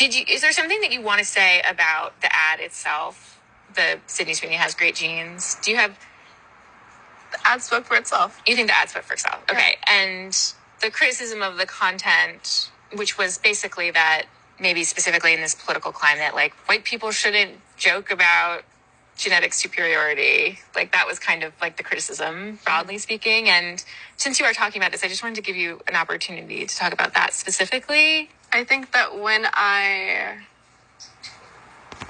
Is there something that you want to say about the ad itself? The Sydney Sweeney has great genes. Do you have... The ad spoke for itself. You think the ad spoke for itself? Okay. Yeah. And the criticism of the content, which was basically that maybe specifically in this political climate, like white people shouldn't joke about genetic superiority. Like that was kind of like the criticism, broadly speaking. And since you are talking about this, I just wanted to give you an opportunity to talk about that specifically. I think that when I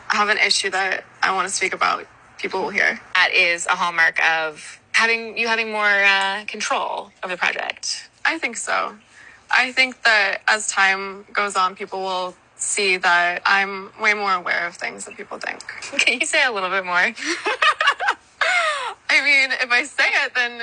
have an issue that I want to speak about, people will hear. That is a hallmark of having more control of the project. I think so. I think that as time goes on, people will see that I'm way more aware of things than people think. Can you say a little bit more? I mean, if I say it, then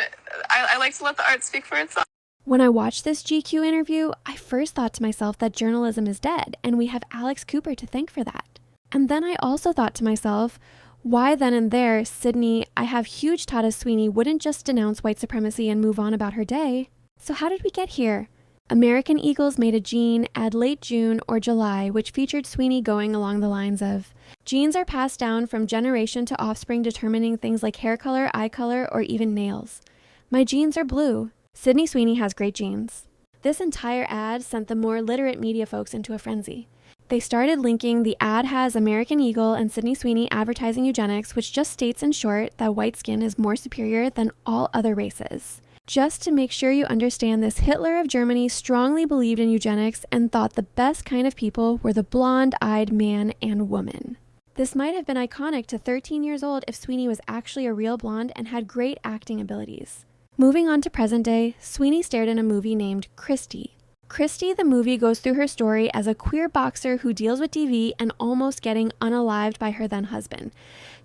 I like to let the art speak for itself. When I watched this GQ interview, I first thought to myself that journalism is dead, and we have Alex Cooper to thank for that. And then I also thought to myself, why then and there, Sydney, I have huge Tata Sweeney wouldn't just denounce white supremacy and move on about her day. So how did we get here? American Eagles made a gene ad late June or July, which featured Sweeney going along the lines of, genes are passed down from generation to offspring determining things like hair color, eye color, or even nails. My genes are blue. Sydney Sweeney has great genes. This entire ad sent the more literate media folks into a frenzy. They started linking the ad has American Eagle and Sydney Sweeney advertising eugenics, which just states in short that white skin is more superior than all other races. Just to make sure you understand, this Hitler of Germany strongly believed in eugenics and thought the best kind of people were the blonde-eyed man and woman. This might have been iconic to 13 years old if Sweeney was actually a real blonde and had great acting abilities. Moving on to present day, Sweeney starred in a movie named Christy. Christy, the movie, goes through her story as a queer boxer who deals with DV and almost getting unalived by her then husband.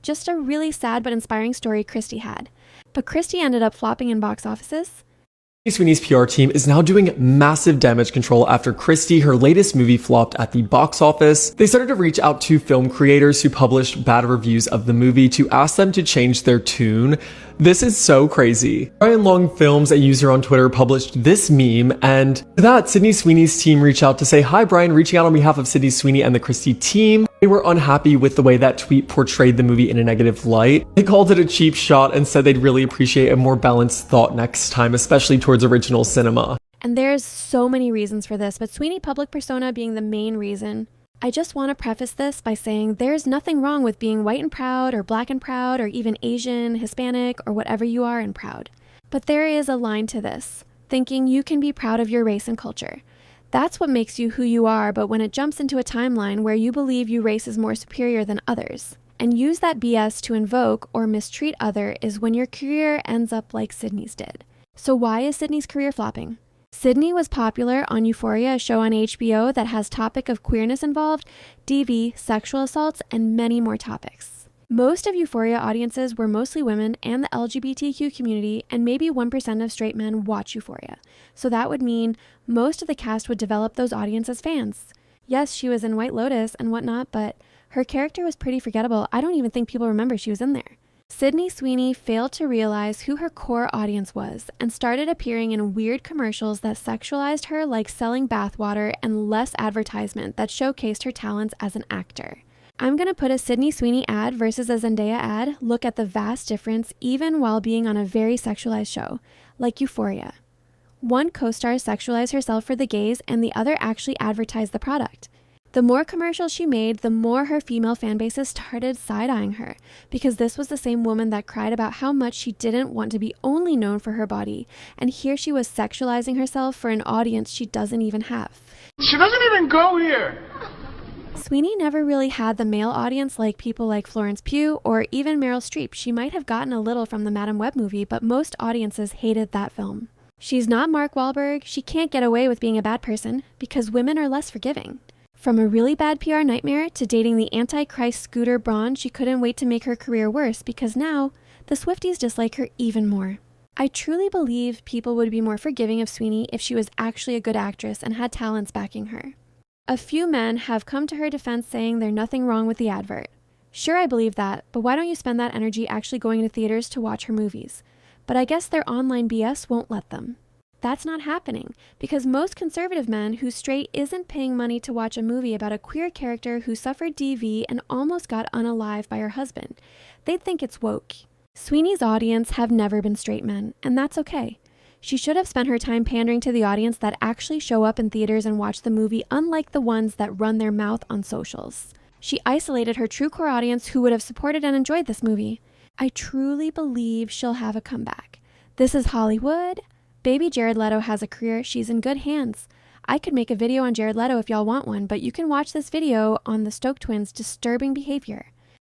Just a really sad but inspiring story Christy had. But Christy ended up flopping in box offices. Sweeney's PR team is now doing massive damage control after Christy, her latest movie, flopped at the box office. They started to reach out to film creators who published bad reviews of the movie to ask them to change their tune. This is so crazy. Brian Long Films, a user on Twitter, published this meme, and to that, Sydney Sweeney's team reached out to say, "Hi Brian, reaching out on behalf of Sydney Sweeney and the Christy team. They were unhappy with the way that tweet portrayed the movie in a negative light. They called it a cheap shot and said they'd really appreciate a more balanced thought next time, especially towards original cinema." And there's so many reasons for this, but Sweeney public persona being the main reason. I just want to preface this by saying there's nothing wrong with being white and proud, or black and proud, or even Asian, Hispanic, or whatever you are and proud. But there is a line to this, thinking you can be proud of your race and culture. That's what makes you who you are, but when it jumps into a timeline where you believe your race is more superior than others, and use that BS to invoke or mistreat other, is when your career ends up like Sydney's did. So why is Sydney's career flopping? Sydney was popular on Euphoria, a show on HBO that has topic of queerness involved, DV, sexual assaults, and many more topics. Most of Euphoria audiences were mostly women and the LGBTQ community, and maybe 1% of straight men watch Euphoria. So that would mean most of the cast would develop those audiences as fans. Yes, she was in White Lotus and whatnot, but her character was pretty forgettable. I don't even think people remember she was in there. Sydney Sweeney failed to realize who her core audience was and started appearing in weird commercials that sexualized her like selling bathwater and less advertisement that showcased her talents as an actor. I'm going to put a Sydney Sweeney ad versus a Zendaya ad, look at the vast difference even while being on a very sexualized show, like Euphoria. One co-star sexualized herself for the gays and the other actually advertised the product. The more commercials she made, the more her female fan bases started side-eyeing her, because this was the same woman that cried about how much she didn't want to be only known for her body, and here she was sexualizing herself for an audience she doesn't even have. She doesn't even go here! Sweeney never really had the male audience like people like Florence Pugh or even Meryl Streep. She might have gotten a little from the Madame Web movie, but most audiences hated that film. She's not Mark Wahlberg. She can't get away with being a bad person, because women are less forgiving. From a really bad PR nightmare to dating the Antichrist Scooter Braun, she couldn't wait to make her career worse, because now the Swifties dislike her even more. I truly believe people would be more forgiving of Sweeney if she was actually a good actress and had talents backing her. A few men have come to her defense saying there's nothing wrong with the advert. Sure, I believe that, but why don't you spend that energy actually going to theaters to watch her movies? But I guess their online BS won't let them. that's not happening because most conservative men whose straight isn't paying money to watch a movie about a queer character who suffered DV and almost got unalived by her husband, they'd think it's woke. Sweeney's audience have never been straight men, and that's okay. She should have spent her time pandering to the audience that actually show up in theaters and watch the movie, unlike the ones that run their mouth on socials. She isolated her true core audience who would have supported and enjoyed this movie. I truly believe she'll have a comeback. This is Hollywood. Baby Jared Leto has a career. She's in good hands. I could make a video on Jared Leto if y'all want one, but you can watch this video on the Stoke twins' disturbing behavior.